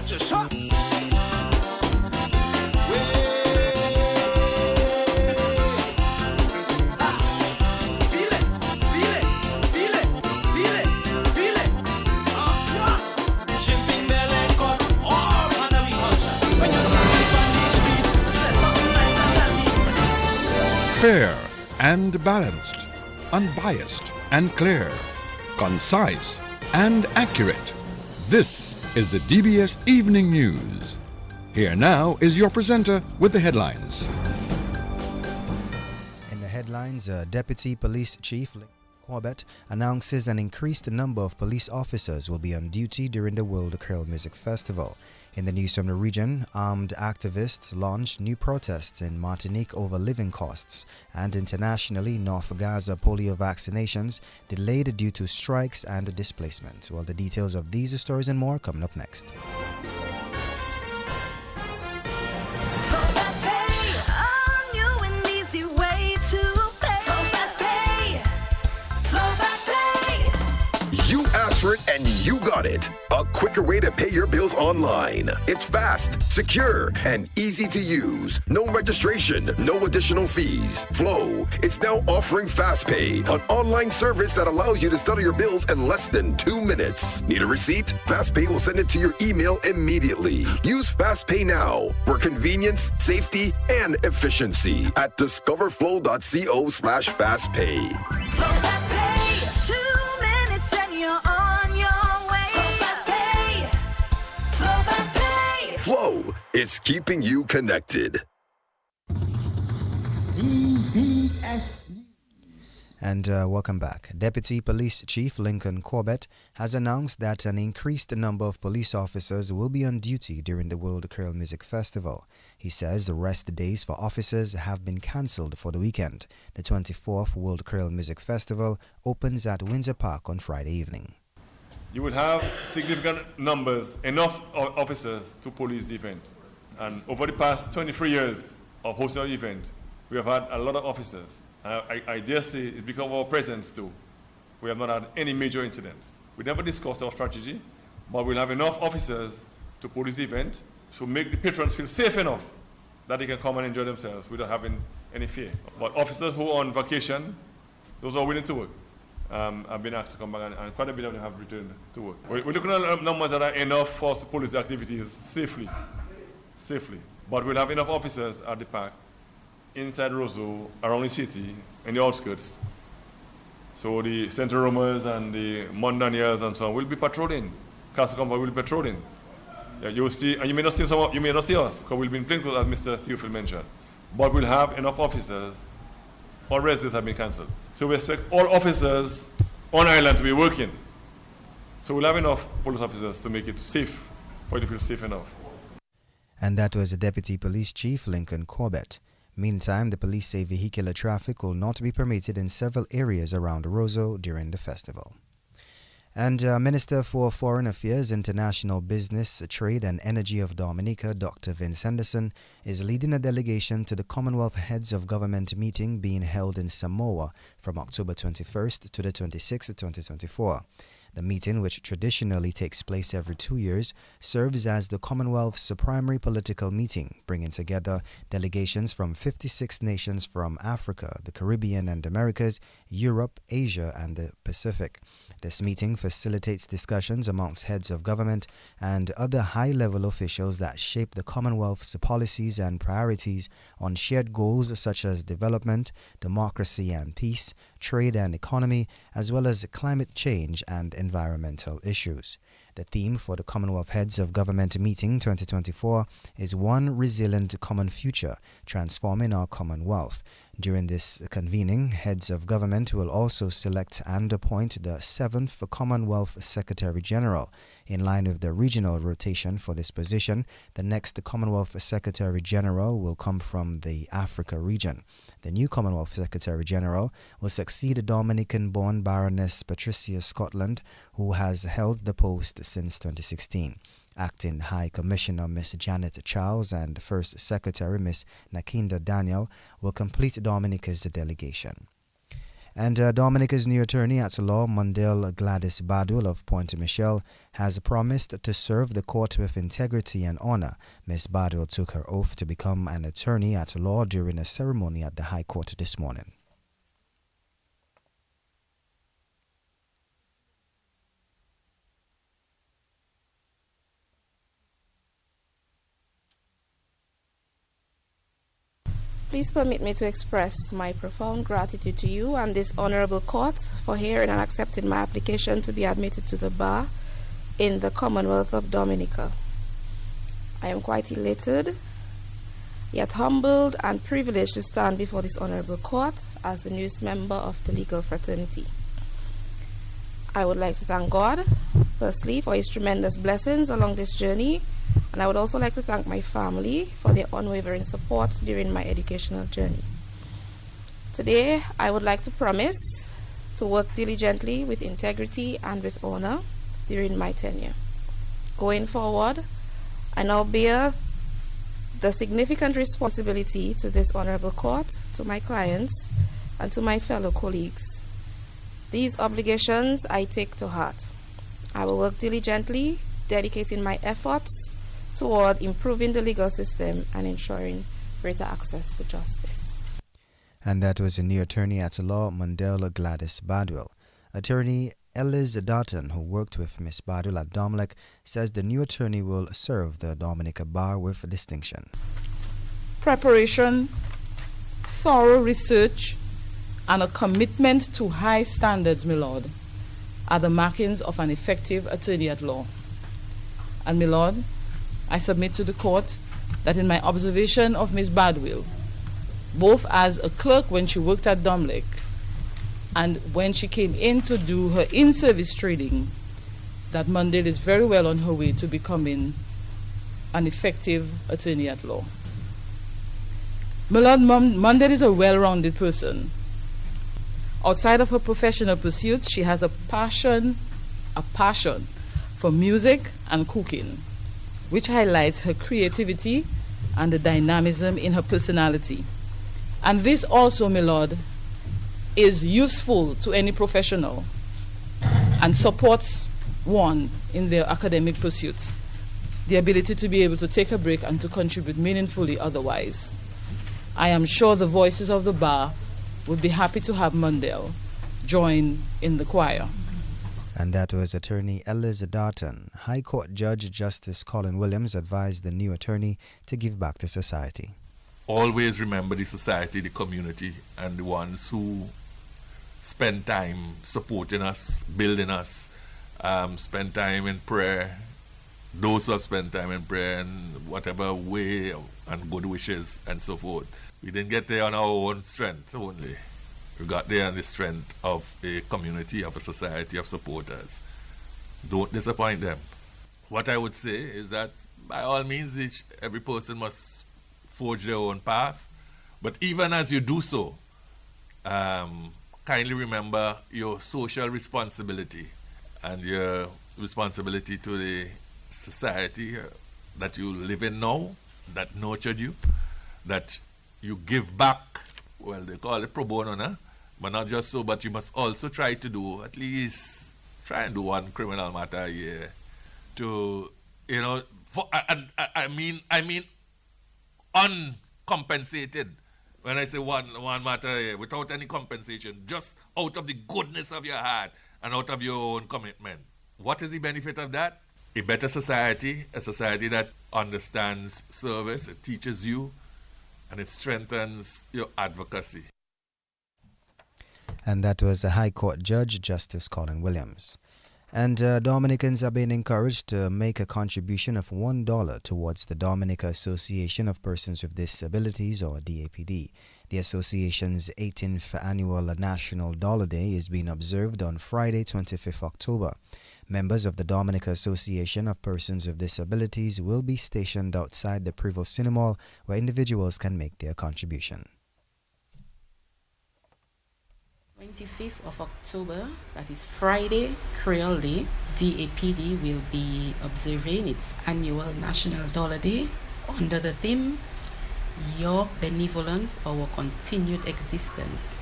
Watch your shot. Fair and balanced, unbiased and clear, concise and accurate. This is the DBS Evening News. Here now is your presenter with the headlines. In the headlines, Deputy Police Chief Corbett announces an increased number of police officers will be on duty during the World Creole Music Festival. In the news from the region, armed activists launched new protests in Martinique over living costs, and internationally, North Gaza polio vaccinations delayed due to strikes and displacement. Well, the details of these stories and more coming up next. And you got it. A quicker way to pay your bills online. It's fast, secure, and easy to use. No registration, no additional fees. Flow is now offering FastPay, an online service that allows you to settle your bills in less than 2 minutes. Need a receipt? FastPay will send it to your email immediately. Use FastPay now for convenience, safety, and efficiency at discoverflow.co/fastpay. So FastPay, 2 minutes and you're on your way. Flow is keeping you connected. DBS News. And welcome back. Deputy Police Chief Lincoln Corbett has announced that an increased number of police officers will be on duty during the World Creole Music Festival. He says the rest days for officers have been cancelled for the weekend. The 24th World Creole Music Festival opens at Windsor Park on Friday evening. You will have significant numbers, enough officers to police the event. And over the past 23 years of hosting our event, we have had a lot of officers. I dare say it's because of our presence too. We have not had any major incidents. We never discussed our strategy, but we'll have enough officers to police the event to make the patrons feel safe enough that they can come and enjoy themselves without having any fear. But officers who are on vacation, those are willing to work. I've been asked to come back, and quite a bit of them have returned to work. We're looking at numbers that are enough for us to police the activities safely. But we'll have enough officers at the park, inside Roseau, around the city, in the outskirts. So the Central Romers and the Mondaniers and so on will be patrolling. Castle Comfort will be patrolling. Yeah, you will see, and you may not see us, because we'll be in plain clothes, as Mr. Theophil mentioned. But we'll have enough officers. All residents have been cancelled. So we expect all officers on island to be working. So we'll have enough police officers to make it safe, for you to feel safe enough. And that was the Deputy Police Chief Lincoln Corbett. Meantime, the police say vehicular traffic will not be permitted in several areas around Roseau during the festival. And Minister for Foreign Affairs, International Business, Trade and Energy of Dominica, Dr. Vince Henderson, is leading a delegation to the Commonwealth Heads of Government meeting being held in Samoa from October 21st to the 26th, 2024. The meeting, which traditionally takes place every 2 years, serves as the Commonwealth's primary political meeting, bringing together delegations from 56 nations from Africa, the Caribbean and Americas, Europe, Asia, and the Pacific. This meeting facilitates discussions amongst heads of government and other high-level officials that shape the Commonwealth's policies and priorities on shared goals such as development, democracy and peace, trade and economy, as well as climate change and environmental issues. The theme for the Commonwealth Heads of Government meeting 2024 is One Resilient Common Future, Transforming Our Commonwealth. During this convening, heads of government will also select and appoint the 7th Commonwealth Secretary General. In line with the regional rotation for this position, the next Commonwealth Secretary General will come from the Africa region. The new Commonwealth Secretary General will succeed Dominican-born Baroness Patricia Scotland, who has held the post since 2016. Acting High Commissioner Miss Janet Charles and First Secretary Miss Nakinda Daniel will complete Dominica's delegation. And Dominica's new attorney at law, Mundell Gladys Badwell of Pointe Michel, has promised to serve the court with integrity and honor. Ms. Badwell took her oath to become an attorney at law during a ceremony at the High Court this morning. Please permit me to express my profound gratitude to you and this honorable court for hearing and accepting my application to be admitted to the bar in the Commonwealth of Dominica. I am quite elated, yet humbled and privileged to stand before this honorable court as the newest member of the legal fraternity. I would like to thank God, firstly, for His tremendous blessings along this journey, and I would also like to thank my family for their unwavering support during my educational journey. Today, I would like to promise to work diligently with integrity and with honor during my tenure. Going forward, I now bear the significant responsibility to this honorable court, to my clients, and to my fellow colleagues. These obligations I take to heart. I will work diligently, dedicating my efforts toward improving the legal system and ensuring greater access to justice. And that was the new attorney at law, Mundell Gladys Badwell. Attorney Ellis Darton, who worked with Ms. Badwell at Domlec, says the new attorney will serve the Dominica Bar with distinction. Preparation, thorough research, and a commitment to high standards, my lord, are the markings of an effective attorney at law. And, my lord, I submit to the court that in my observation of Ms. Badwell, both as a clerk when she worked at Domlec and when she came in to do her in-service training, that Mundell is very well on her way to becoming an effective attorney at law. My lord, Mundell is a well-rounded person. Outside of her professional pursuits, she has a passion for music and cooking, which highlights her creativity and the dynamism in her personality. And this also, my lord, is useful to any professional and supports one in their academic pursuits, the ability to be able to take a break and to contribute meaningfully otherwise. I am sure the voices of the bar would be happy to have Mundell join in the choir. And that was attorney Ellis Darton. High Court Judge Justice Colin Williams advised the new attorney to give back to society. Always remember the society, the community, and the ones who spend time supporting us, building us, spend time in prayer. Those who have spent time in prayer in whatever way and good wishes and so forth. We didn't get there on our own strength only. We got there on the strength of a community, of a society of supporters. Don't disappoint them. What I would say is that by all means, every person must forge their own path. But even as you do so, kindly remember your social responsibility and your responsibility to the society that you live in now, that nurtured you, that you give back. Well, they call it pro bono, nah? But not just so, but you must also try to do, at least try and do one criminal matter a year to, you know, I mean uncompensated. When I say one matter a year, without any compensation, just out of the goodness of your heart and out of your own commitment. What is the benefit of that? A better society, a society that understands service, it teaches you, and it strengthens your advocacy. And that was a High Court Judge Justice Colin Williams. And Dominicans are being encouraged to make a contribution of $1 towards the Dominica Association of Persons with Disabilities, or DAPD. The association's 18th annual National Dollar Day is being observed on Friday, 25th October. Members of the Dominica Association of Persons with Disabilities will be stationed outside the Prevost Cinema, where individuals can make their contribution. 25th of October, that is Friday, Creole Day, DAPD will be observing its annual National Dollar Day under the theme, Your Benevolence, Our Continued Existence.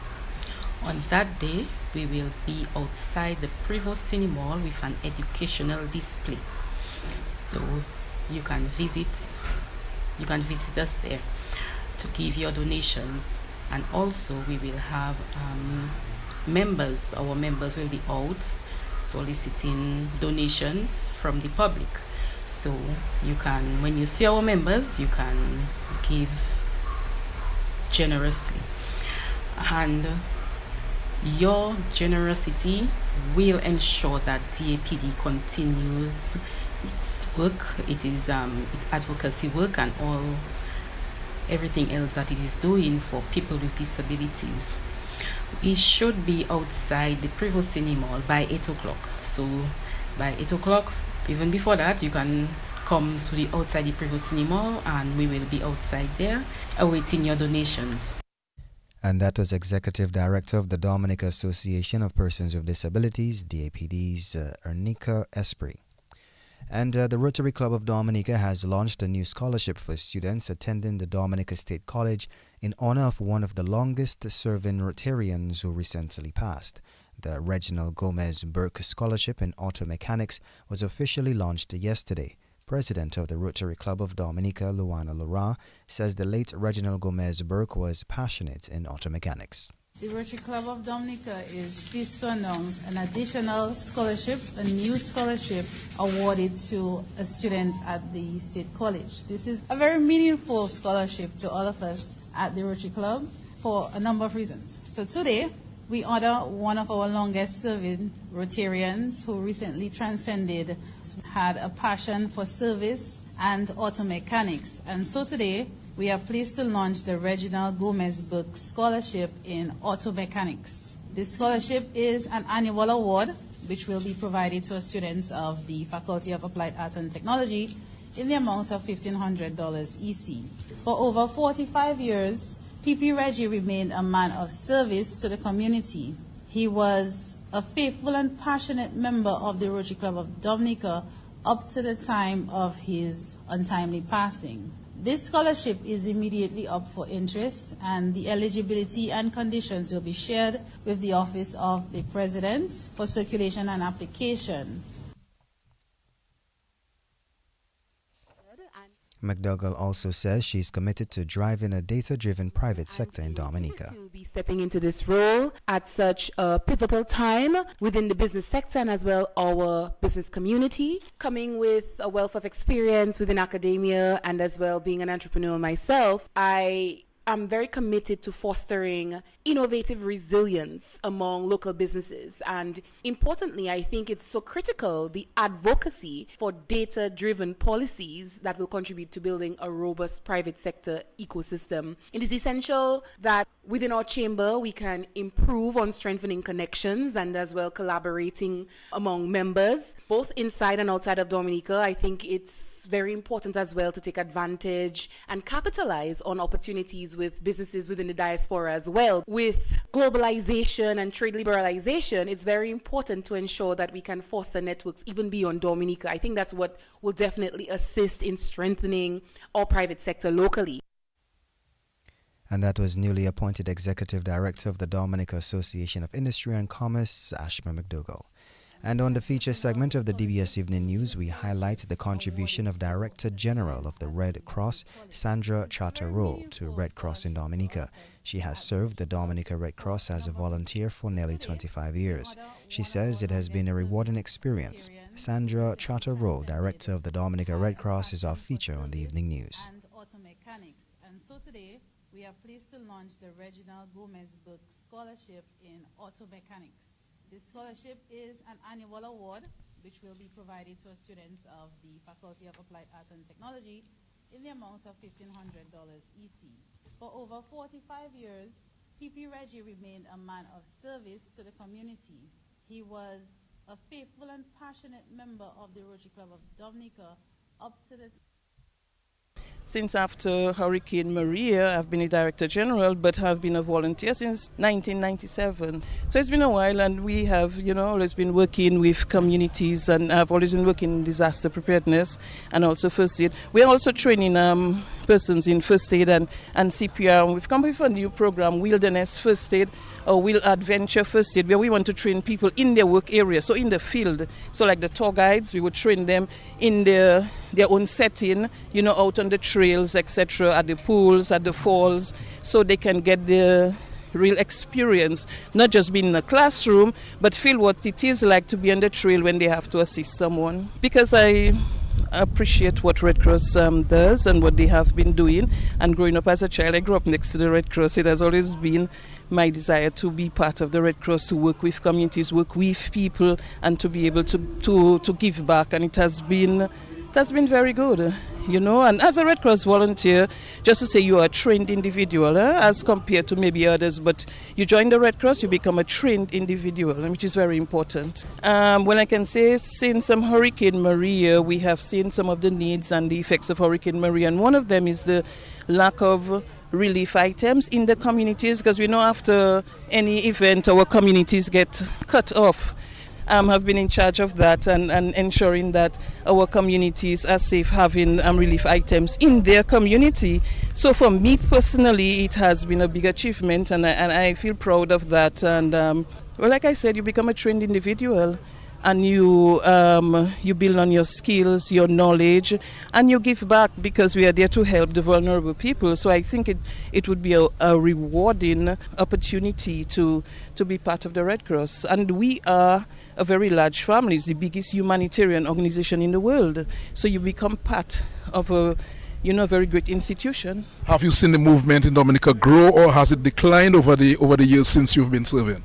On that day, we will be outside the Prevost Cinema Mall with an educational display. So you can visit us there to give your donations. And also we will have members. Our members will be out soliciting donations from the public. So you can, when you see our members, you can give generously. And your generosity will ensure that DAPD continues its work. It is advocacy work and everything else that it is doing for people with disabilities. We should be outside the Prevost Cinema Mall by 8 o'clock. So by 8 o'clock, even before that, you can come to the outside the Prevost Cinema Mall, and we will be outside there awaiting your donations. And that was Executive Director of the Dominica Association of Persons with Disabilities, DAPD's Ernika Esprit. And the Rotary Club of Dominica has launched a new scholarship for students attending the Dominica State College in honor of one of the longest-serving Rotarians who recently passed. The Reginald Gomez Burke Scholarship in Auto Mechanics was officially launched yesterday. President of the Rotary Club of Dominica, Luana Laura, says the late Reginald Gomez Burke was passionate in auto mechanics. The Rotary Club of Dominica is pleased to announce an additional scholarship, a new scholarship awarded to a student at the State College. This is a very meaningful scholarship to all of us at the Rotary Club for a number of reasons. So today, we honor one of our longest-serving Rotarians who recently transcended, had a passion for service and auto mechanics. And so today, we are pleased to launch the Reginald Gomez Burke Scholarship in Auto Mechanics. This scholarship is an annual award which will be provided to students of the Faculty of Applied Arts and Technology in the amount of $1,500 EC. For over 45 years, P.P. Reggie remained a man of service to the community. He was a faithful and passionate member of the Rotary Club of Dominica up to the time of his untimely passing. This scholarship is immediately up for interest, and the eligibility and conditions will be shared with the Office of the President for circulation and application. McDougall also says she's committed to driving a data-driven private sector in Dominica. To be stepping into this role at such a pivotal time within the business sector and as well our business community, coming with a wealth of experience within academia and as well being an entrepreneur myself, I'm very committed to fostering innovative resilience among local businesses. And importantly, I think it's so critical, the advocacy for data-driven policies that will contribute to building a robust private sector ecosystem. It is essential that within our chamber, we can improve on strengthening connections and as well collaborating among members, both inside and outside of Dominica. I think it's very important as well to take advantage and capitalize on opportunities with businesses within the diaspora as well. With globalization and trade liberalization, it's very important to ensure that we can foster networks even beyond Dominica. I think that's what will definitely assist in strengthening our private sector locally. And that was newly appointed Executive Director of the Dominica Association of Industry and Commerce, Ashma McDougall. And on the feature segment of the DBS Evening News, we highlight the contribution of Director General of the Red Cross, Sandra Charter-Roll, to Red Cross in Dominica. She has served the Dominica Red Cross as a volunteer for nearly 25 years. She says it has been a rewarding experience. Sandra Charter-Roll, Director of the Dominica Red Cross, is our feature on the Evening News. And so today, we are pleased to launch the Reginald Gomez Burke Scholarship in Auto Mechanics. This scholarship is an annual award which will be provided to students of the Faculty of Applied Arts and Technology in the amount of $1,500 EC. For over 45 years, P.P. Reggie remained a man of service to the community. He was a faithful and passionate member of the Rotary Club of Dominica up to the Since after Hurricane Maria, I've been a Director General, but have been a volunteer since 1997. So it's been a while, and we have, always been working with communities, and I've always been working in disaster preparedness and also first aid. We're also training persons in first aid and CPR. And we've come with a new program, Wilderness First Aid, Will Adventure First Aid, where we want to train people in their work area, so in the field. So like the tour guides, we would train them in their own setting, out on the trails, etc., at the pools, at the falls, so they can get the real experience, not just being in a classroom, but feel what it is like to be on the trail when they have to assist someone. Because I appreciate what Red Cross does and what they have been doing. And growing up as a child, I grew up next to the Red Cross. It has always been my desire to be part of the Red Cross, to work with communities, work with people, and to be able to give back. And it has been very good, And as a Red Cross volunteer, just to say you are a trained individual as compared to maybe others, but you join the Red Cross, you become a trained individual, which is very important. Well, I can say since Hurricane Maria, we have seen some of the needs and the effects of Hurricane Maria, and one of them is the lack of relief items in the communities, because we know after any event our communities get cut off. Have been in charge of that and ensuring that our communities are safe, having relief items in their community. So for me personally, it has been a big achievement, and I feel proud of that. And well, like I said, you become a trained individual, and you build on your skills, your knowledge, and you give back, because we are there to help the vulnerable people. So I think it would be a rewarding opportunity to be part of the Red Cross. And we are a very large family. It's the biggest humanitarian organization in the world. So you become part of a very great institution. Have you seen the movement in Dominica grow, or has it declined over the years since you've been serving?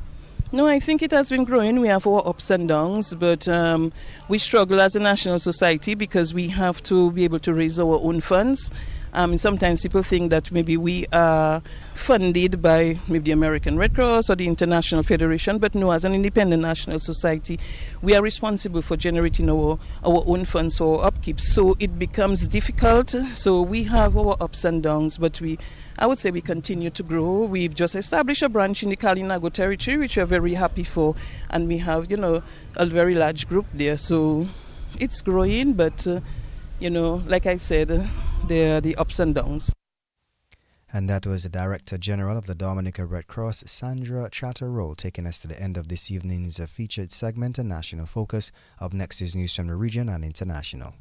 No, I think it has been growing. We have our ups and downs, but we struggle as a national society because we have to be able to raise our own funds. Sometimes people think that maybe we are funded by maybe the American Red Cross or the International Federation, but no, as an independent national society, we are responsible for generating our own funds for our upkeep. So it becomes difficult. So we have our ups and downs, but I would say we continue to grow. We've just established a branch in the Kalinago territory, which we're very happy for, and we have, a very large group there. So it's growing, but, like I said, there are the ups and downs. And that was the Director General of the Dominica Red Cross, Sandra Chatterroll, taking us to the end of this evening's featured segment and National Focus. Up next is news from the region and international.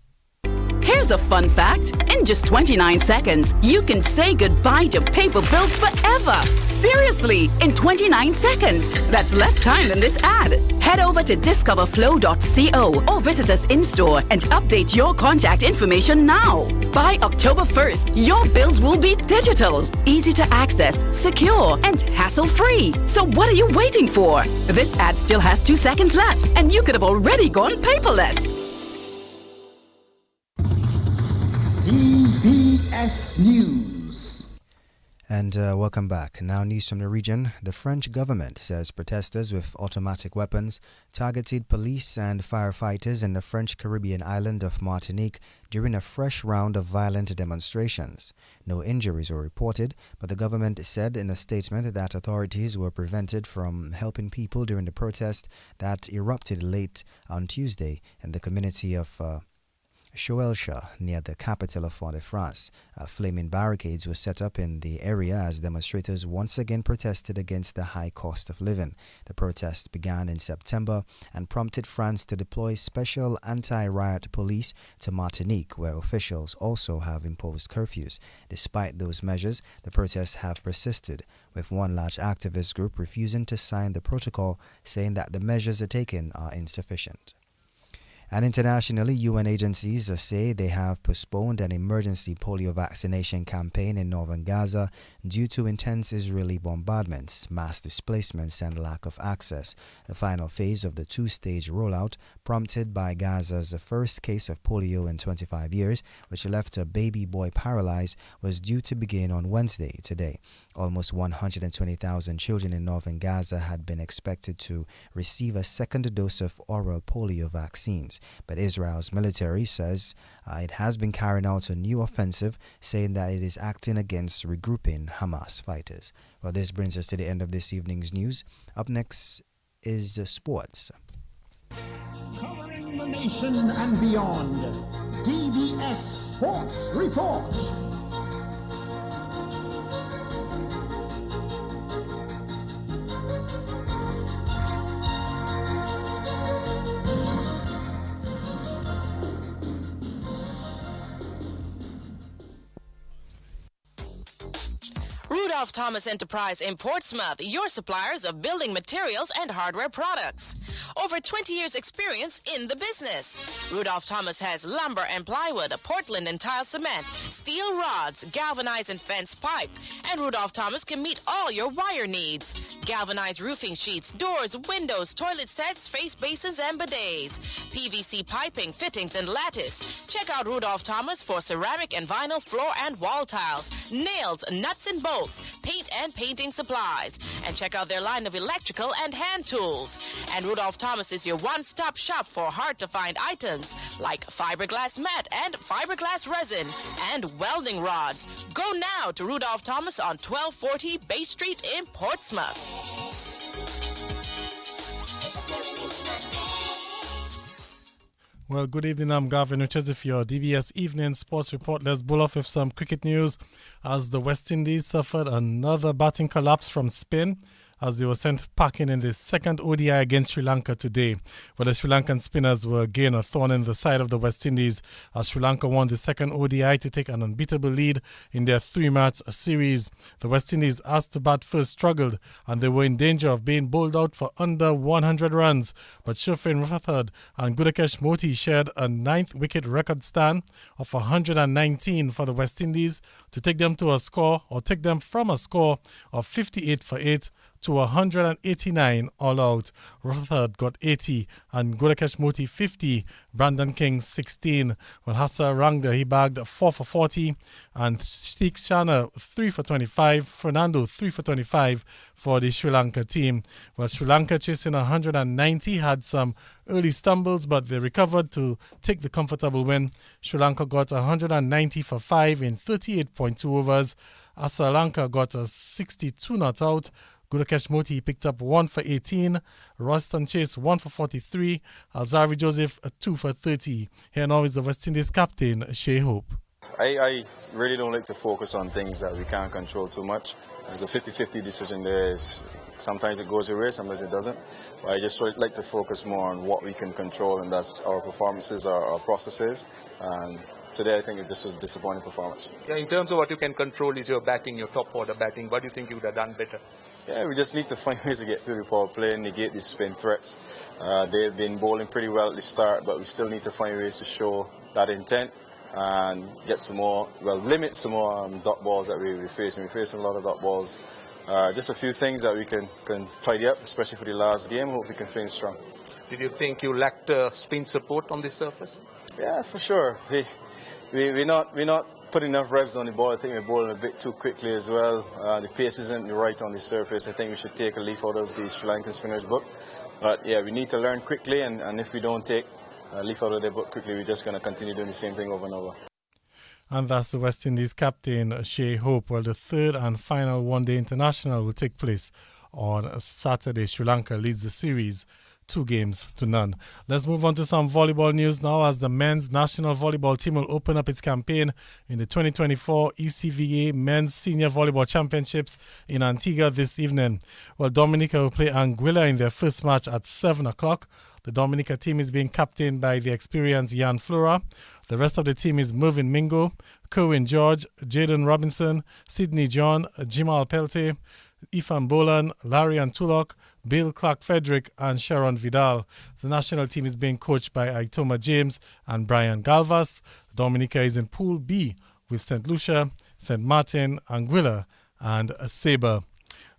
Here's a fun fact. In just 29 seconds, you can say goodbye to paper bills forever. Seriously, in 29 seconds. That's less time than this ad. Head over to discoverflow.co or visit us in-store and update your contact information now. By October 1st, your bills will be digital, easy to access, secure, and hassle-free. So what are you waiting for? This ad still has 2 seconds left, and you could have already gone paperless. DBS News. And welcome back. Now news from the region. The French government says protesters with automatic weapons targeted police and firefighters in the French Caribbean island of Martinique during a fresh round of violent demonstrations. No injuries were reported, but the government said in a statement that authorities were prevented from helping people during the protest that erupted late on Tuesday in the community of Choelcha, near the capital of Fort-de-France. Flaming barricades were set up in the area as demonstrators once again protested against the high cost of living. The protest began in September and prompted France to deploy special anti-riot police to Martinique, where officials also have imposed curfews. Despite those measures, the protests have persisted, with one large activist group refusing to sign the protocol, saying that the measures taken are insufficient. And internationally, UN agencies say they have postponed an emergency polio vaccination campaign in northern Gaza due to intense Israeli bombardments, mass displacements, and lack of access. The final phase of the two-stage rollout, prompted by Gaza's first case of polio in 25 years, which left a baby boy paralyzed, was due to begin on Wednesday, today. Almost 120,000 children in northern Gaza had been expected to receive a second dose of oral polio vaccines. But Israel's military says it has been carrying out a new offensive, saying that it is acting against regrouping Hamas fighters. Well, this brings us to the end of this evening's news. Up next is sports. Covering the nation and beyond, DBS Sports Report. Rudolph Thomas Enterprise in Portsmouth, your suppliers of building materials and hardware products. Over 20 years experience in the business. Rudolph Thomas has lumber and plywood, Portland and tile cement, steel rods, galvanized and fence pipe. And Rudolph Thomas can meet all your wire needs. Galvanized roofing sheets, doors, windows, toilet sets, face basins and bidets. PVC piping, fittings and lattice. Check out Rudolph Thomas for ceramic and vinyl floor and wall tiles, nails, nuts and bolts, paint and painting supplies. And check out their line of electrical and hand tools. And Rudolph Thomas is your one-stop shop for hard-to-find items like fiberglass mat and fiberglass resin and welding rods. Go now to Rudolph Thomas on 1240 Bay Street in Portsmouth. Well, good evening. I'm Gavin Richards with your DBS Evening Sports Report. Let's bull off with some cricket news as the West Indies suffered another batting collapse from spin as they were sent packing in the second ODI against Sri Lanka today. But the Sri Lankan spinners were again a thorn in the side of the West Indies as Sri Lanka won the second ODI to take an unbeatable lead in their three-match series. The West Indies, asked to bat first, struggled and they were in danger of being bowled out for under 100 runs. But Shofin Rutherford and Gudakesh Moti shared a ninth wicket record stand of 119 for the West Indies to take them from a score of 58 for 8 to 189 all out. Rutherford got 80 and Gudakesh Moti 50, Brandon King 16. Well, Hassa Ranga, he bagged 4 for 40 and Steek Shana 3 for 25, Fernando 3 for 25 for the Sri Lanka team. Well, Sri Lanka chasing 190 had some early stumbles but they recovered to take the comfortable win. Sri Lanka got 190 for 5 in 38.2 overs. Sri Lanka got a 62 not out. Gudakesh Moti picked up 1 for 18, Roston Chase 1 for 43, Alzari Joseph 2 for 30. Here now is the West Indies captain, Shea Hope. I really don't like to focus on things that we can't control too much. It's a 50-50 decision there. Sometimes it goes your way, sometimes it doesn't. But I just like to focus more on what we can control, and that's our performances, our processes. And today I think it just was a disappointing performance. Yeah, in terms of what you can control is your batting, your top order batting. What do you think you would have done better? Yeah, we just need to find ways to get through the power play and negate these spin threats. They've been bowling pretty well at the start, but we still need to find ways to show that intent and get some more, limit some more dot balls that we're facing. We're facing a lot of dot balls. Just a few things that we can tidy up, especially for the last game. Hope we can finish strong. Did you think you lacked spin support on this surface? Yeah, for sure. We're not putting enough revs on the ball. I think we're bowling a bit too quickly as well. The pace isn't right on the surface. I think we should take a leaf out of the Sri Lankan spinners' book. But yeah, we need to learn quickly, and if we don't take a leaf out of their book quickly, we're just going to continue doing the same thing over and over. And that's the West Indies captain, Shea Hope. Well, the third and final one-day international will take place on Saturday. Sri Lanka leads the series 2-0. Let's move on to some volleyball news now as the men's national volleyball team will open up its campaign in the 2024 ECVA Men's Senior Volleyball Championships in Antigua this evening. Well, Dominica will play Anguilla in their first match at 7 o'clock. The Dominica team is being captained by the experienced Jan Flora. The rest of the team is Mervyn Mingo, Kerwin George, Jaden Robinson, Sidney John, Jimal Pelte, Ifan Bolan, Larry Antulok, Bill Clark-Frederick and Sharon Vidal. The national team is being coached by Aitoma James and Brian Galvas. Dominica is in Pool B with St. Lucia, St. Martin, Anguilla and Sabre.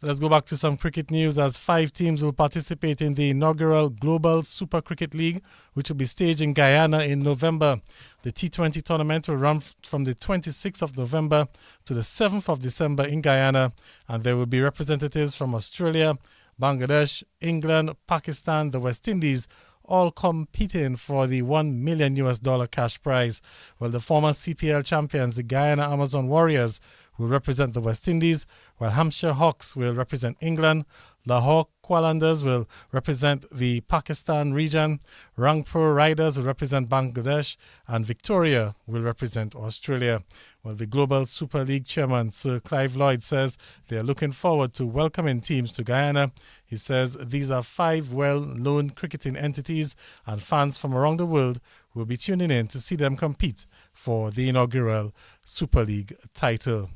Let's go back to some cricket news as 5 teams will participate in the inaugural Global Super Cricket League, which will be staged in Guyana in November. The T20 tournament will run from the 26th of November to the 7th of December in Guyana, and there will be representatives from Australia, Bangladesh, England, Pakistan, the West Indies, all competing for the $1 million cash prize. Well, the former CPL champions, the Guyana Amazon Warriors, will represent the West Indies, while Hampshire Hawks will represent England, Lahore Qalandars will represent the Pakistan region, Rangpur Riders will represent Bangladesh, and Victoria will represent Australia. Well, the Global Super League chairman, Sir Clive Lloyd, says they are looking forward to welcoming teams to Guyana. He says these are 5 well-known cricketing entities, and fans from around the world will be tuning in to see them compete for the inaugural Super League title.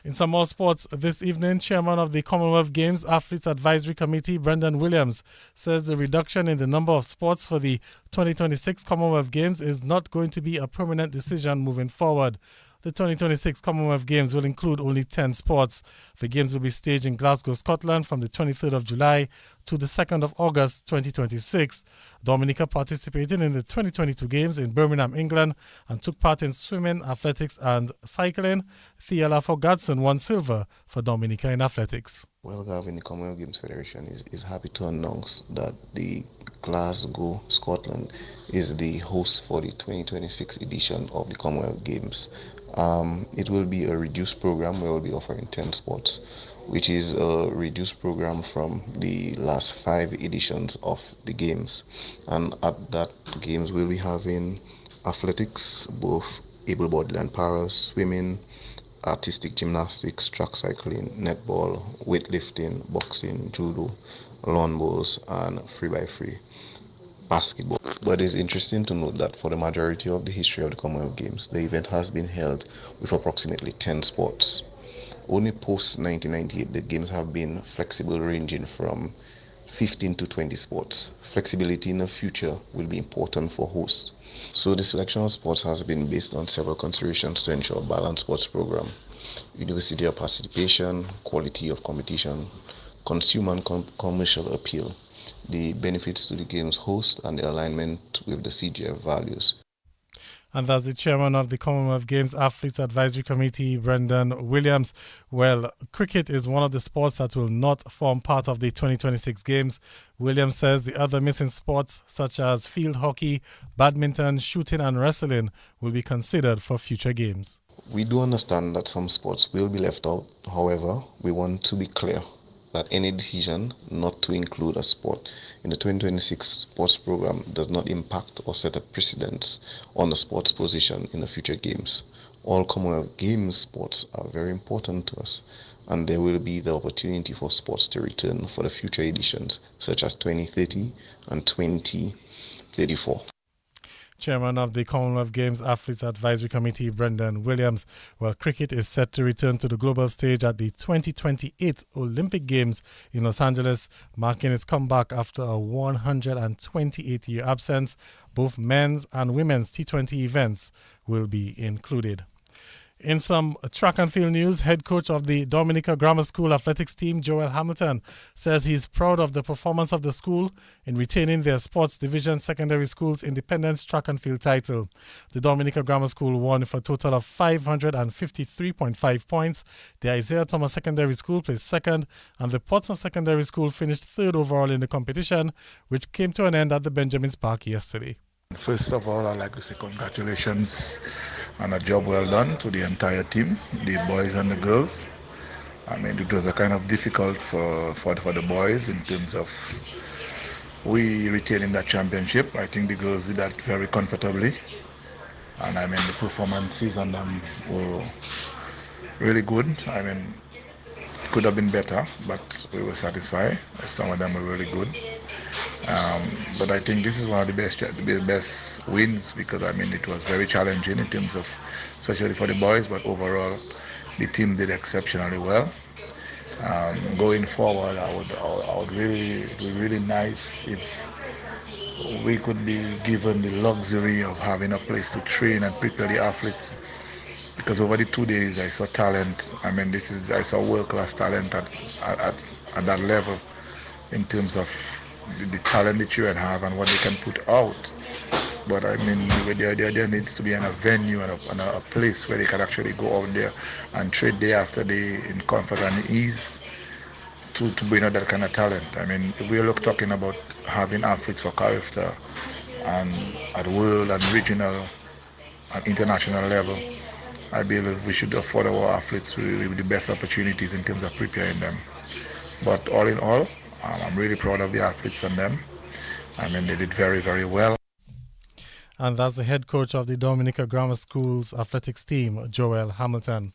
In some more sports this evening, Chairman of the Commonwealth Games Athletes Advisory Committee, Brendan Williams, says the reduction in the number of sports for the 2026 Commonwealth Games is not going to be a permanent decision moving forward. The 2026 Commonwealth Games will include only 10 sports. The Games will be staged in Glasgow, Scotland from the 23rd of July to the 2nd of August 2026. Dominica participated in the 2022 Games in Birmingham, England and took part in swimming, athletics and cycling. Thea Lafo-Gadson won silver for Dominica in athletics. Well, Gavin, the Commonwealth Games Federation is happy to announce that the Glasgow, Scotland is the host for the 2026 edition of the Commonwealth Games. It will be a reduced program where we'll be offering 10 sports, which is a reduced program from the last 5 editions of the Games. And at that Games, we'll be having athletics, both able-bodied and para, swimming, artistic gymnastics, track cycling, netball, weightlifting, boxing, judo, lawn bowls, and 3x3 basketball. But it's interesting to note that for the majority of the history of the Commonwealth Games, the event has been held with approximately 10 sports. Only post 1998, the Games have been flexible, ranging from 15 to 20 sports. Flexibility in the future will be important for hosts. So the selection of sports has been based on several considerations to ensure a balanced sports program: university of participation, quality of competition, consumer and commercial appeal, the benefits to the Games host, and the alignment with the CGF values. And that's the chairman of the Commonwealth Games Athletes Advisory Committee, Brendan Williams. Well, cricket is one of the sports that will not form part of the 2026 Games. Williams says the other missing sports, such as field hockey, badminton, shooting and wrestling, will be considered for future games. We do understand that some sports will be left out. However, we want to be clear that any decision not to include a sport in the 2026 sports program does not impact or set a precedent on the sport's position in the future games. All Commonwealth Games sports are very important to us, and there will be the opportunity for sports to return for the future editions, such as 2030 and 2034. Chairman of the Commonwealth Games Athletes Advisory Committee, Brendan Williams. Well, cricket is set to return to the global stage at the 2028 Olympic Games in Los Angeles, marking its comeback after a 128-year absence. Both men's and women's T20 events will be included. In some track and field news, head coach of the Dominica Grammar School athletics team, Joel Hamilton, says he's proud of the performance of the school in retaining their sports division secondary school's independence track and field title. The Dominica Grammar School won for a total of 553.5 points. The Isaiah Thomas Secondary School placed second, and the Portsmouth Secondary School finished third overall in the competition, which came to an end at the Benjamin's Park yesterday. First of all, I'd like to say congratulations on a job well done to the entire team, the boys and the girls. I mean, it was a kind of difficult for the boys in terms of we retaining that championship. I think the girls did that very comfortably. And I mean, the performances on them were really good. I mean, it could have been better, but we were satisfied. Some of them were really good. But I think this is one of the best wins, because I mean it was very challenging in terms of, especially for the boys, but overall the team did exceptionally well. Going forward, it would be really nice if we could be given the luxury of having a place to train and prepare the athletes, because over the 2 days I saw talent. I mean, I saw world-class talent at that level in terms of the talent that you have and what they can put out. But I mean, there needs to be a venue and a place where they can actually go out there and train day after day in comfort and ease to bring out that kind of talent. I mean, if we're talking about having athletes for character and at world and regional and international level, I believe we should afford our athletes with the best opportunities in terms of preparing them. But all in all, I'm really proud of the athletes and them. I mean, they did very, very well. And that's the head coach of the Dominica Grammar School's athletics team, Joel Hamilton.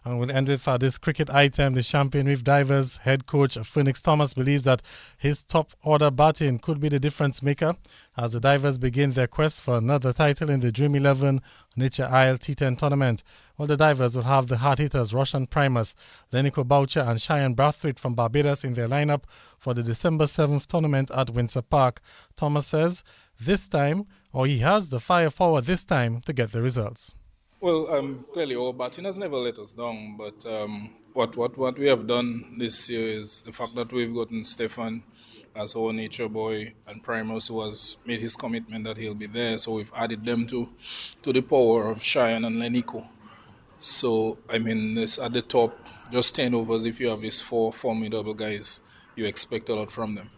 And we'll end with this cricket item. The Champion Reef Divers head coach Phoenix Thomas believes that his top order batting could be the difference maker as the divers begin their quest for another title in the Dream 11 Nature Isle T10 tournament. Well, the divers will have the hard hitters Roshan Primus, Lenico Boucher and Cheyenne Brathwaite from Barbados in their lineup for the December 7th tournament at Windsor Park. Thomas says he has the firepower this time to get the results. Well, clearly our batting has never let us down, but what we have done this year is the fact that we've gotten Stefan as our nature boy and Primus, who has made his commitment that he'll be there, so we've added them to the power of Cheyenne and Lenico. So, I mean, it's at the top, just 10 overs. If you have these four formidable guys, you expect a lot from them.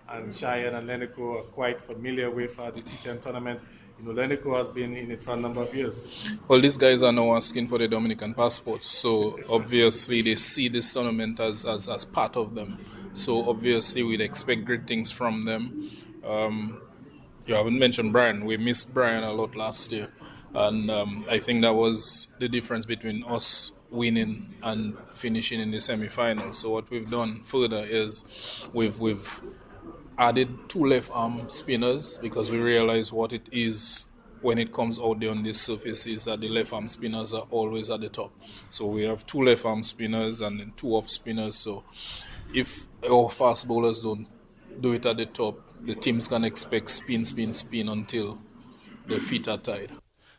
And Cheyenne and Lenico are quite familiar with the T10 tournament. You know, Lenico has been in it for a number of years. Well, these guys are now asking for the Dominican passports, so obviously they see this tournament as part of them. So obviously we'd expect great things from them. You haven't mentioned Brian. We missed Brian a lot last year, and I think that was the difference between us winning and finishing in the semi-final. So what we've done further is we've added 2 left-arm spinners because we realize what it is when it comes out there on this surface is that the left-arm spinners are always at the top. So we have 2 left-arm spinners and then 2 off spinners. So if our fast bowlers don't do it at the top, the teams can expect spin until the feet are tied.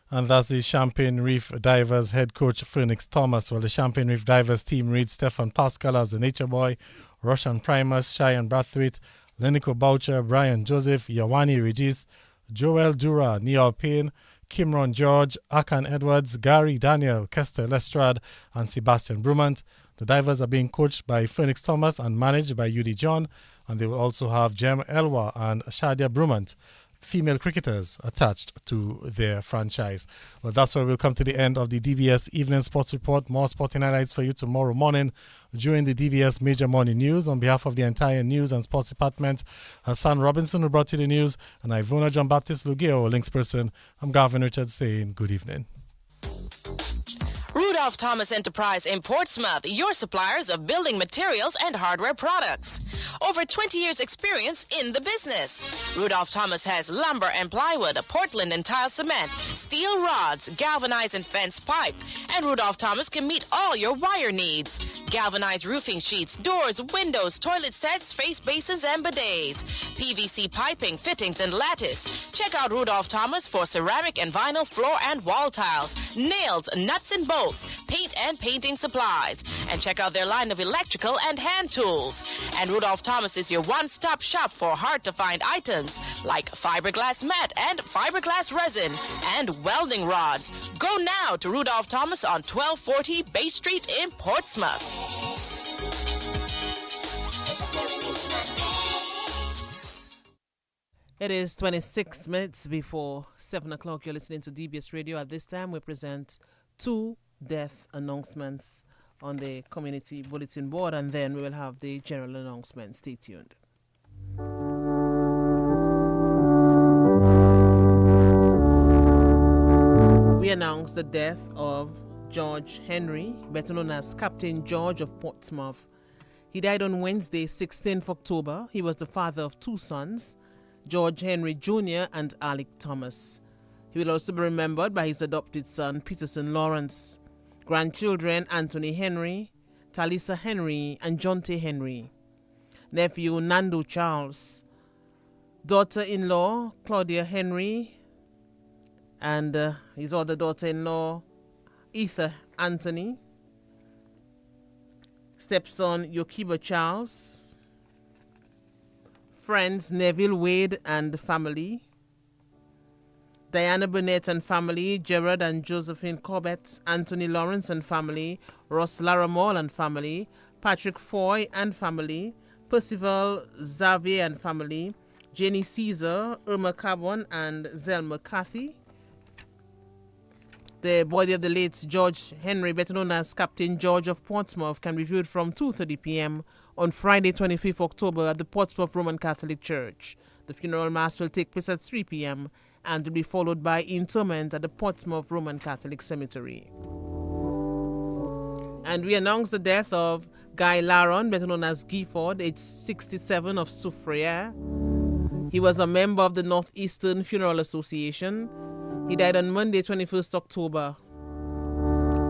And that's the Champion Reef Divers head coach Phoenix Thomas. Well, the Champion Reef Divers team reads Stefan Pascal as the nature boy, Roshan Primus, Cheyenne Brathwaite, Lenico Boucher, Brian Joseph, Yawani Regis, Joel Dura, Neil Payne, Kimron George, Akan Edwards, Gary Daniel, Kester Lestrade, and Sebastian Brumant. The divers are being coached by Phoenix Thomas and managed by Yudi John, and they will also have Jem Elwa and Shadia Brumant, female cricketers, attached to their franchise. Well, that's where we'll come to the end of the DBS Evening Sports Report. More sporting highlights for you tomorrow morning during the DBS Major Morning News. On behalf of the entire News and Sports Department, Hassan Robinson, who brought you the news, and Ivona John Baptist Lugeo, links person, I'm Gavin Richards saying good evening. Rudolph Thomas Enterprise in Portsmouth, your suppliers of building materials and hardware products. Over 20 years experience in the business. Rudolph Thomas has lumber and plywood, Portland and tile cement, steel rods, galvanized and fence pipe. And Rudolph Thomas can meet all your wire needs. Galvanized roofing sheets, doors, windows, toilet sets, face basins and bidets. PVC piping, fittings and lattice. Check out Rudolph Thomas for ceramic and vinyl floor and wall tiles, nails, nuts and bolts, paint and painting supplies. And check out their line of electrical and hand tools. And Rudolph Thomas is your one-stop shop for hard-to-find items like fiberglass mat and fiberglass resin and welding rods. Go now to Rudolph Thomas on 1240 Bay Street in Portsmouth. It is 26 minutes before 7 o'clock. You're listening to DBS Radio. At this time, we present 2 death announcements on the community bulletin board, and then we will have the general announcement. Stay tuned. We announce the death of George Henry, better known as Captain George of Portsmouth. He died on Wednesday, 16th October. He was the father of 2 sons, George Henry Jr. and Alec Thomas. He will also be remembered by his adopted son, Peterson Lawrence. Grandchildren, Anthony Henry, Talisa Henry, and Jonte Henry. Nephew, Nando Charles. Daughter-in-law, Claudia Henry, and his other daughter-in-law, Ether Anthony. Stepson, Yokiba Charles. Friends, Neville Wade and family. Diana Burnett and family, Gerard and Josephine Corbett, Anthony Lawrence and family, Ross Laramore and family, Patrick Foy and family, Percival Xavier and family, Jenny Caesar, Irma Cabon and Zelma Cathy. The body of the late George Henry, better known as Captain George of Portsmouth, can be viewed from 2:30 p.m. on Friday, 25th October at the Portsmouth Roman Catholic Church. The funeral mass will take place at 3 p.m. and will be followed by interment at the Portsmouth Roman Catholic Cemetery. And we announce the death of Guy Laron, better known as Gifford, age 67, of Soufriere. He was a member of the Northeastern Funeral Association. He died on Monday, 21st October.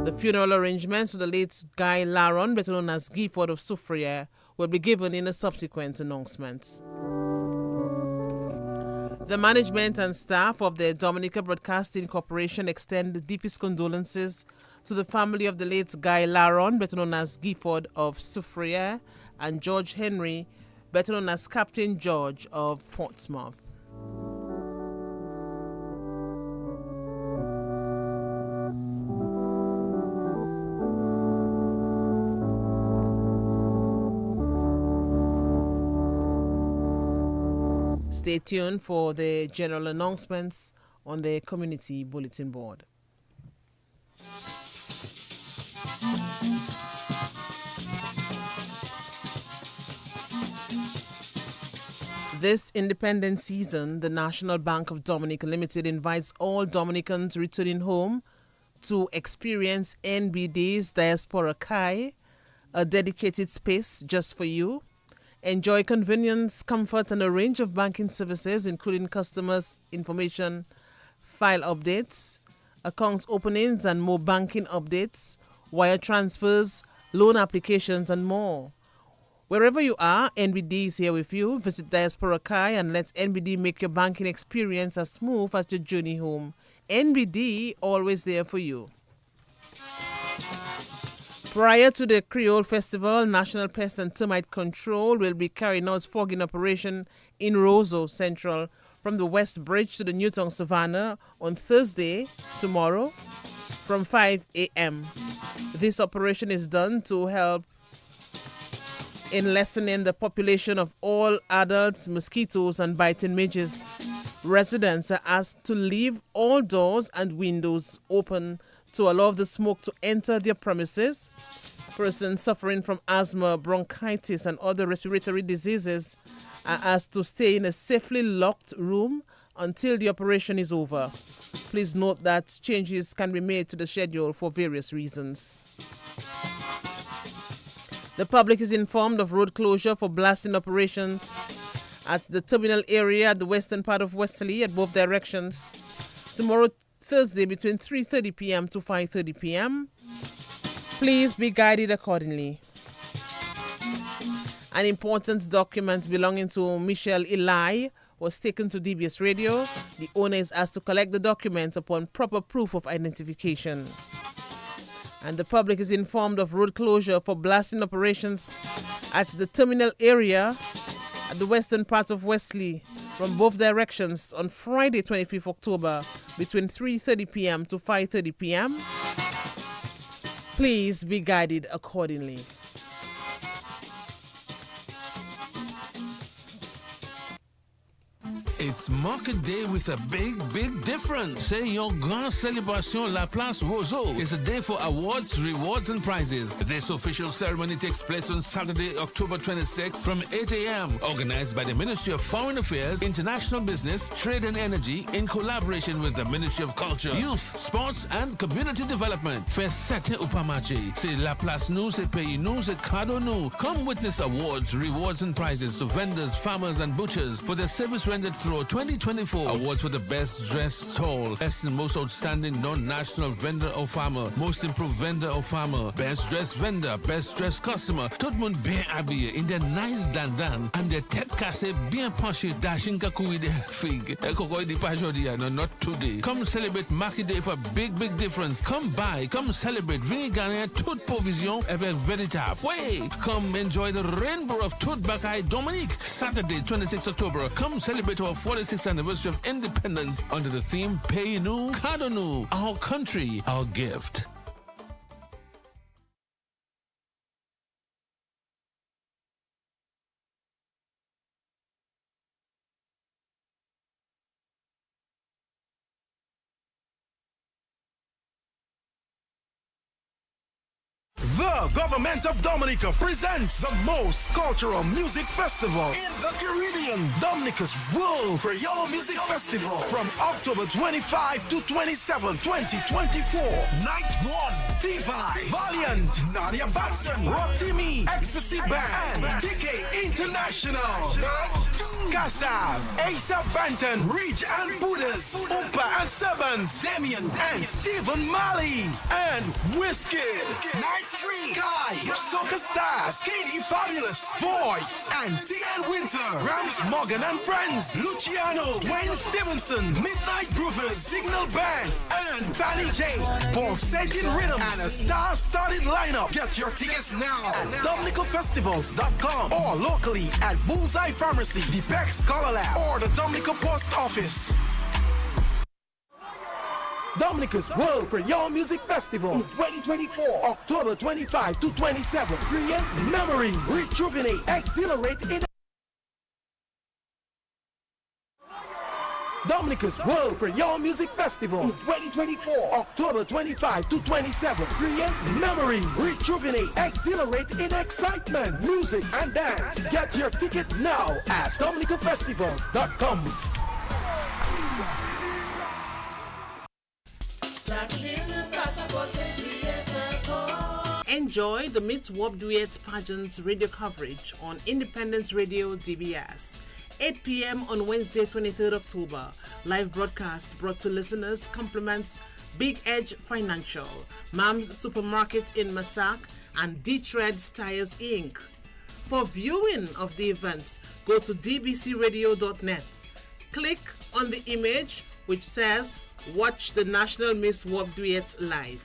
The funeral arrangements for the late Guy Laron, better known as Gifford of Soufriere, will be given in a subsequent announcement. The management and staff of the Dominica Broadcasting Corporation extend the deepest condolences to the family of the late Guy Laron, better known as Gifford of Soufriere, and George Henry, better known as Captain George of Portsmouth. Stay tuned for the general announcements on the community bulletin board. This independent season, the National Bank of Dominica Limited invites all Dominicans returning home to experience NBD's Diaspora Kai, a dedicated space just for you. Enjoy convenience, comfort, and a range of banking services, including customers' information, file updates, account openings and more banking updates, wire transfers, loan applications, and more. Wherever you are, NBD is here with you. Visit Diaspora Kai and let NBD make your banking experience as smooth as your journey home. NBD, always there for you. Prior to the Creole Festival, National Pest and Termite Control will be carrying out fogging operation in Roseau Central from the West Bridge to the Newtown Savannah on Thursday, tomorrow, from 5 a.m. This operation is done to help in lessening the population of all adults, mosquitoes, and biting midges. Residents are asked to leave all doors and windows open to allow the smoke to enter their premises. Persons suffering from asthma, bronchitis, and other respiratory diseases are asked to stay in a safely locked room until the operation is over. Please note that changes can be made to the schedule for various reasons. The public is informed of road closure for blasting operation at the terminal area at the western part of Wesley at both directions. Tomorrow, Thursday, between 3:30 p.m. to 5:30 p.m. Please be guided accordingly. An important document belonging to Michelle Eli was taken to DBS Radio. The owner is asked to collect the document upon proper proof of identification. And the public is informed of road closure for blasting operations at the terminal area at the western part of Wesley from both directions on Friday, 25th October, between 3:30 p.m. to 5:30 p.m. Please be guided accordingly. It's Market Day with a big difference. C'est une grande célébration La Place Roseau. It's a day for awards, rewards, and prizes. This official ceremony takes place on Saturday, October 26th from 8 a.m. Organized by the Ministry of Foreign Affairs, International Business, Trade and Energy in collaboration with the Ministry of Culture, Youth, Sports, and Community Development. Fait certain ou pas marché. C'est La Place nous, c'est pays nous, c'est cadeau nous. Come witness awards, rewards, and prizes to vendors, farmers, and butchers for their service rendered through 2024. Awards for the best dressed stall, best and most outstanding non-national vendor or farmer, most improved vendor or farmer, best dressed vendor, best dressed customer. Tout le monde bien habillé in their nice dandan and their tête cassée bien penchée dashing kakouille de fig. Kokoi di pas jodi, no, not today. Come celebrate Market Day for big difference. Come buy, come celebrate. Venez gagner toute provision avec véritable. Ouais, come enjoy the rainbow of toute bagaille Dominique. Saturday, 26 October. Come celebrate our 46th anniversary of independence under the theme Pay Nou, Cadeau Nou, our country, our gift. The The government of Dominica presents the most cultural music festival in the Caribbean. Dominica's World Creole Music Festival from October 25 to 27, 2024. Night 1, T-Vice, Valiant, Nadia Batson, Rotimi, Ecstasy Band, and TK International. Night 2, Kassav, Asa Banton, Reach and Buddhas, Umpa and Sevens, Damien and Stephen Malley, and Wizkid. Night 3, Kai, Soca Stars, Katie Fabulous, Voice, and T.N. Winter, Rams Morgan and Friends, Luciano, Wayne Stevenson, Midnight Groovers, Signal Band, and Fanny J. Pulsating Rhythm and a star-studded lineup. Get your tickets now at DominicaFestivals.com or locally at Bullseye Pharmacy, the Beck Scholar Lab, or the Dominica Post Office. Dominica's World Creole Music Festival 2024, October 25 to 27. Create memories, rejuvenate, exhilarate in Dominica's World Creole Music Festival 2024, October 25 to 27. Create memories, rejuvenate, exhilarate in excitement, music and dance. Get your ticket now at DominicaFestivals.com. Enjoy the Miss Warp Duets pageant radio coverage on Independence Radio DBS. 8 p.m. on Wednesday, 23rd October. Live broadcast brought to listeners compliments Big Edge Financial, Mam's Supermarket in Massac, and D-Treads Tires Inc. For viewing of the event, go to dbcradio.net. Click on the image which says Watch the National Miss Warp Duet live.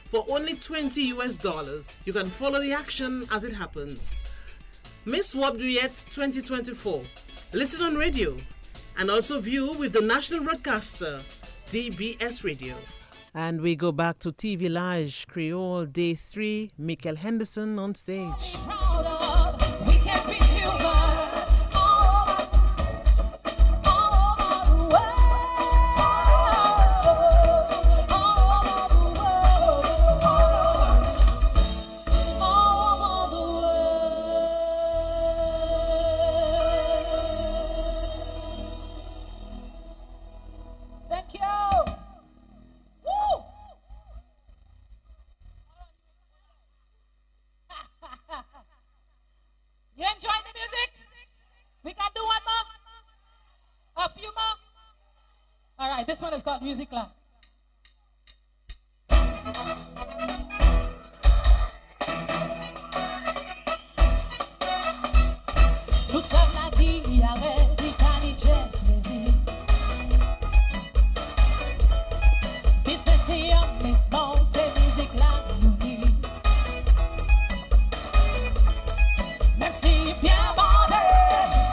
For only $20, you can follow the action as it happens. Miss Warp Duet 2024. Listen on radio and also view with the national broadcaster, DBS Radio. And we go back to TV Village Creole Day 3. Michael Henderson on stage. This one is called Music Club. Nous sommes la vie avec des canijets plaisir. Business here, Miss Mo, c'est musique là, nous dit. Même si bien bandé,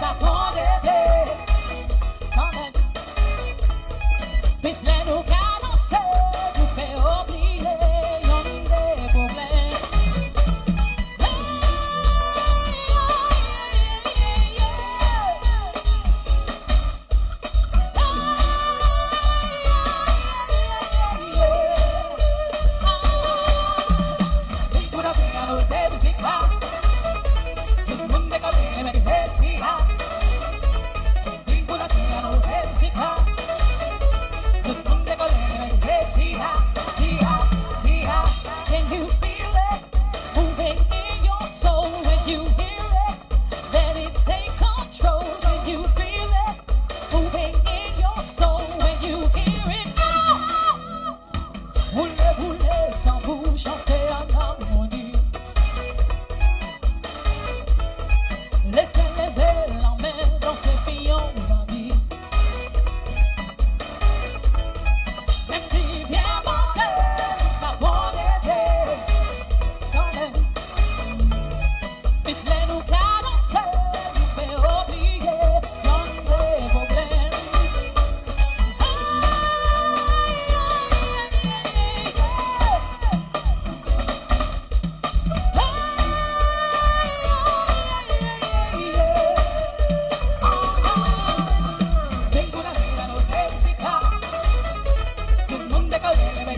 ça prend des dés. Quand même. Miss Leno Canonce, nous fait oublier yon des problèmes. Pour la vie à nos musiques là, tout le monde est comme les mecs de Sia. Pour la vie à nos musiques là. Can you feel it moving in your soul when you hear it? Let it take control when you feel it moving in your soul when you hear it. Roulez, roulez sans vous chanter en harmonie. Laissez lever la main dans ces pions amis. Même si bien bandé, ça prend des dés. Quand même, Miss Leno Canonce nous fait oublier yon des problèmes. Vengo la vida, no sé si tout le monde est collé, mais